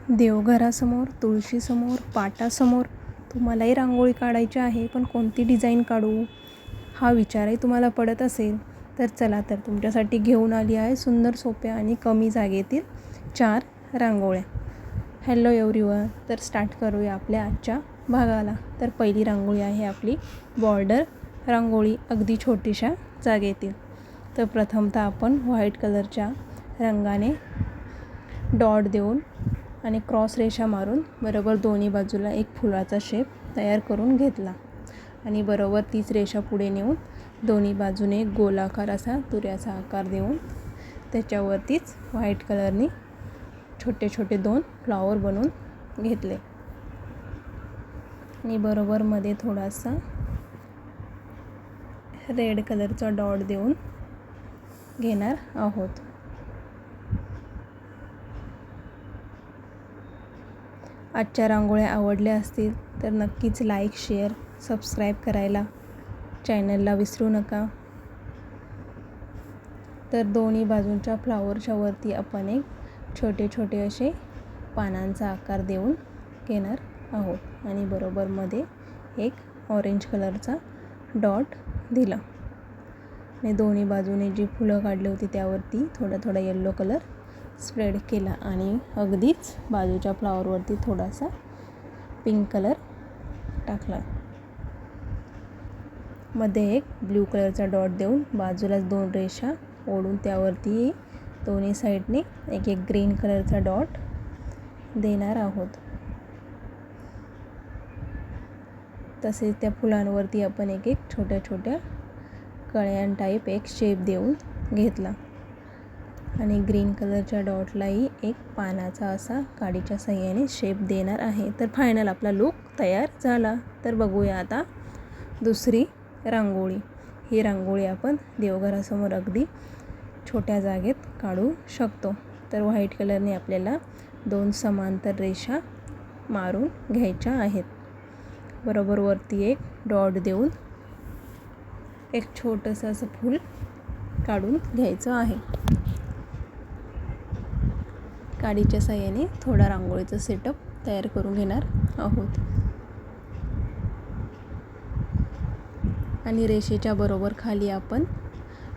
देवघरासमोर, तुळशीसमोर, पाटासमोर तुम्हालाही रांगोळी काढायची आहे, पण कोणती डिझाईन काढू हा विचारही तुम्हाला पडत असेल तर चला तर तुमच्यासाठी घेऊन आली आहे सुंदर, सोप्या आणि कमी जागेतील 4 रांगोळ्या. Hello everyone. तर स्टार्ट करूया आपल्या आजच्या भागाला. तर पहिली रांगोळी आहे आपली बॉर्डर रांगोळी, अगदी छोटीशा जागेतील. तर प्रथमतः आपण व्हाईट कलरच्या रंगाने डॉट देऊन आणि क्रॉस रेषा मारून बरोबर दोन्ही बाजूला एक फुलाचा शेप तयार करून घेतला आणि बरोबर तीच रेषा पुढे नेऊन दोन्ही बाजूने गोलाकार असा तुऱ्याचा आकार देऊन त्याच्यावरतीच व्हाईट कलरनी छोटे छोटे 2 फ्लॉवर बनवून घेतले आणि बरोबर मध्ये थोडासा रेड कलरचा डॉट देऊन घेणार आहोत. आजच्या रांगोळ्या आवडल्या असतील तर नक्कीच लाईक, शेअर, सबस्क्राईब करायला चॅनलला विसरू नका. तर दोन्ही बाजूंच्या फ्लॉवरच्या वरती आपण एक छोटे छोटे असे पानांचा आकार देऊन घेणार आहोत आणि बरोबर मध्ये एक ऑरेंज कलरचा डॉट दिला आणि दोन्ही बाजूने जी फुलं काढली होती त्यावरती थोडा थोडा येलो कलर स्प्रेड केला आणि अगदीच बाजूच्या फ्लॉवरवरती थोडासा पिंक कलर टाकला. मध्ये एक ब्ल्यू कलरचा डॉट देऊन बाजूलाच 2 रेषा ओढून त्यावरती दोन्ही साईडने एक एक ग्रीन कलरचा डॉट देणार आहोत. तसेच त्या फुलांवरती आपण एक एक छोट्या छोट्या कळ्यां टाईप एक शेप देऊन घेतला आणि ग्रीन कलरच्या डॉटलाही एक पानाचा असा काडीच्या साहाय्याने शेप देणार आहे. तर फायनल आपला लूक तयार झाला. तर बघूया आता दुसरी रांगोळी. ही रांगोळी आपण देवघरासमोर अगदी छोट्या जागेत काढू शकतो. तर व्हाईट कलरने आपल्याला 2 समांतर रेषा मारून घ्यायच्या आहेत. बरोबर वरती एक डॉट देऊन एक छोटंसं असं फूल काढून घ्यायचं आहे. काडीच्या साहाय्याने थोडा रांगोळीचा सेटअप तयार करून घेणार आहोत आणि रेषेच्या बरोबर खाली आपण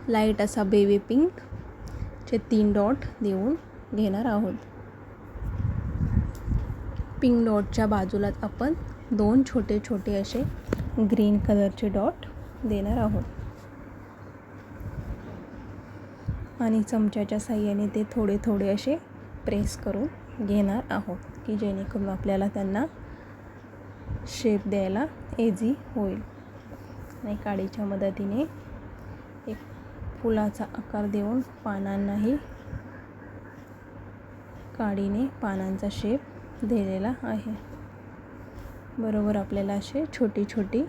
लाईट असा बेबी पिंक चे 3 डॉट देऊन घेणार आहोत. पिंक डॉटच्या बाजूलाच आपण 2 छोटे छोटे असे ग्रीन कलरचे डॉट देणार आहोत आणि चमच्याच्या साहाय्याने ते थोडे थोडे असे प्रेस करून घेणार आहोत की जेणेकरून आपल्याला त्यांना शेप द्यायला इझी होईल. आणि काडीच्या मदतीने एक फुलाचा आकार देऊन पानांनाही काडीने पानांचा शेप दिलेला आहे. बरोबर आपल्याला असे छोटी छोटी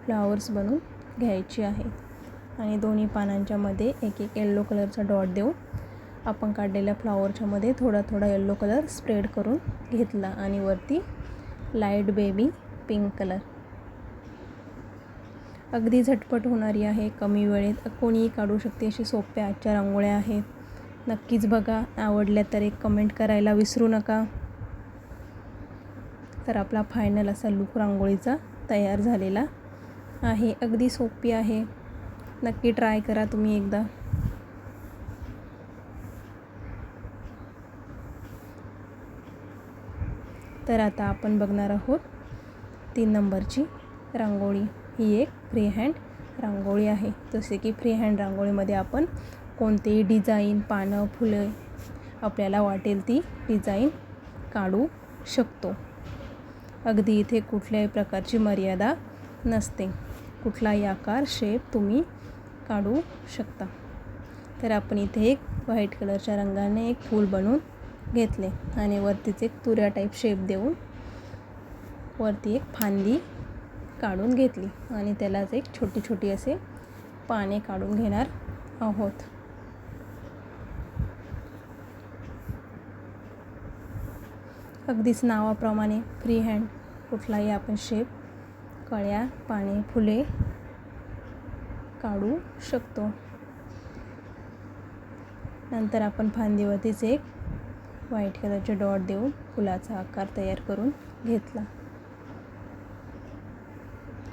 फ्लॉवर्स बनवून घ्यायची आहेत आणि दोन्ही पानांच्या मध्ये एक एक येलो कलरचा डॉट देऊन आपण काढलेल्या फ्लॉवरच्या मध्ये थोडा थोडा येलो कलर स्प्रेड करून घेतला आणि वरती लाईट बेबी पिंक कलर. अगदी झटपट होणारी आहे, कमी वेळेत कोणीही काढू शकते अशी सोप्या आजच्या रांगोळ्या आहेत. नक्कीच बघा. आवडल्या तर एक कमेंट करायला विसरू नका. तर आपला फायनल असा लूक रांगोळीचा तयार झालेला आहे. अगदी सोपी आहे, नक्की ट्राय करा तुम्ही एकदा. तर आता आपण बघणार आहोत 3 नंबरची रांगोळी. ही एक फ्री हँड रांगोळी आहे. जसे की फ्री हँड रांगोळीमध्ये आपण कोणतेही डिझाईन, पानं, फुले आपल्याला वाटेल ती डिझाईन काढू शकतो. अगदी इथे कुठल्याही प्रकारची मर्यादा नसते. कुठलाही आकार, शेप तुम्ही काढू शकता. तर आपण इथे एक व्हाईट कलरच्या रंगाने एक फूल बनवून घेतले आणि वरतीच एक तुऱ्या टाईप शेप देऊन वरती एक फांदी काढून घेतली आणि त्यालाच एक छोटी छोटी असे पाने काढून घेणार आहोत. अगदीच नावाप्रमाणे फ्री हँड कुठलाही आपण शेप, कळ्या, पाने, फुले काढू शकतो. नंतर आपण फांदीवरतीच एक व्हाईट कलरचे डॉट देऊन फुलाचा आकार तयार करून घेतला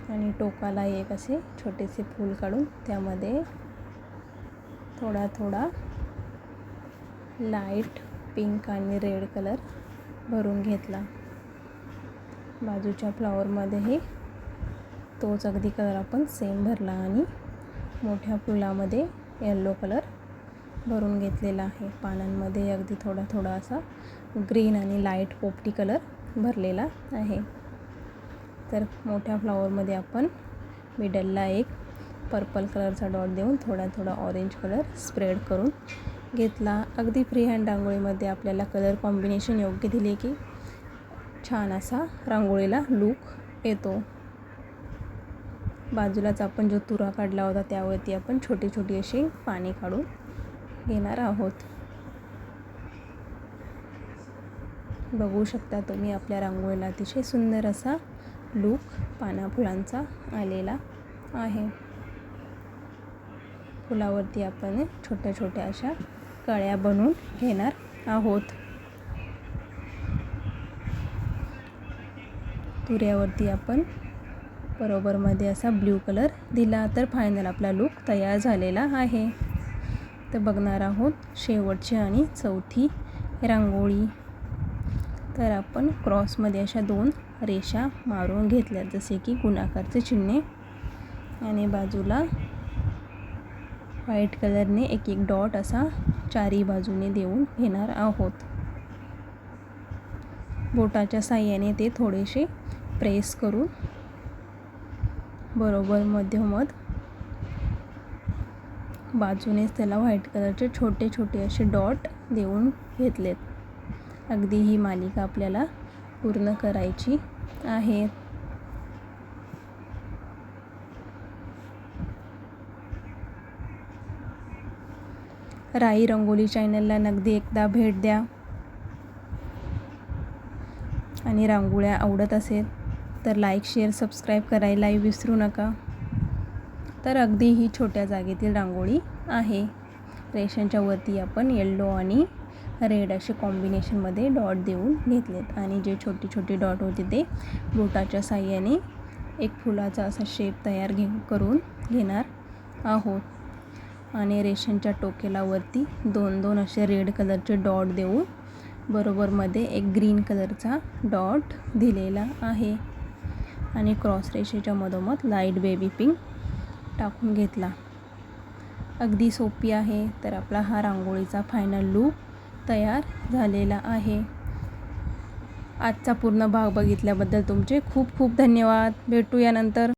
आणि टोकाला एक असे छोटेसे फूल काढून त्यामध्ये थोडा थोडा लाईट पिंक आणि रेड कलर भरून घेतला. बाजूच्या फ्लॉवरमध्येही तोच अगदी कलर आपण सेम भरला आणि मोठ्या फुलामध्ये येलो कलर भरून घेतलेला आहे. पानांमध्ये अगदी थोडा थोडा असा ग्रीन आणि लाईट पोपटी कलर भरलेला आहे. तर मोठ्या फ्लॉवरमध्ये आपण मिडलला एक पर्पल कलरचा डॉट देऊन थोडा थोडा ऑरेंज कलर स्प्रेड करून घेतला. अगदी फ्री हँड रांगोळीमध्ये आपल्याला कलर कॉम्बिनेशन योग्य दिले की छान असा रांगोळीला लूक येतो. बाजूलाच आपण जो तुरा काढला होता त्यावरती आपण छोटी छोटी अशी पाने काढून घेणार आहोत. बघू शकता तुम्ही आपल्या रांगोळीला अतिशय सुंदर असा लूक पाना फुलांचा आलेला आहे. फुलावरती आपण छोट्या छोट्या अशा कळ्या बनवून घेणार आहोत. तुऱ्यावरती आपण बरोबरमध्ये असा ब्ल्यू कलर दिला तर फायनल आपला लूक तयार झालेला आहे. तर बघणार आहोत शेवटची आणि चौथी रांगोळी. तर आपण क्रॉसमध्ये अशा 2 रेषा मारून घेतल्या जसे की गुणाकारचे चिन्ह आणि बाजूला व्हाईट कलरने एक एक डॉट असा चारी बाजूने देऊन घेणार आहोत. बोटाच्या साहाय्याने ते थोडेसे प्रेस करून बरोबर मध्यमध बाजूनेच त्याला व्हाईट कलरचे छोटे छोटे असे डॉट देऊन घेतलेत. अगदी ही मालिका आपल्याला पूर्ण करायची आहे. राई रंगोली चॅनलला नक्की एकदा भेट द्या आणि रांगोळ्या आवडत असेल तर लाईक शेअर सबस्क्राईब करायलाही विसरू नका. तर अगदी ही छोट्या जागेतील रांगोळी आहे. रेषांच्या वरती आपण येल्लो आणि रेड असे कॉम्बिनेशनमध्ये डॉट देऊन घेतलेत आणि जे छोटे छोटे डॉट होते ते बोटाच्या साहाय्याने एक फुलाचा असा शेप तयार करून घेणार आहोत आणि रेषांच्या टोकेला वरती 2-2 असे रेड कलरचे डॉट देऊन बरोबरमध्ये एक ग्रीन कलरचा डॉट दिलेला आहे आणि क्रॉस रेषेच्या मधोमध लाईट बेबी पिंक टाकून घेतला. अगदी सोपी आहे. तर आपला हा रांगोळीचा फायनल लूक तयार झालेला आहे. आजचा पूर्ण भाग बघितल्याबद्दल तुमचे खूप खूप धन्यवाद. भेटू यानंतर.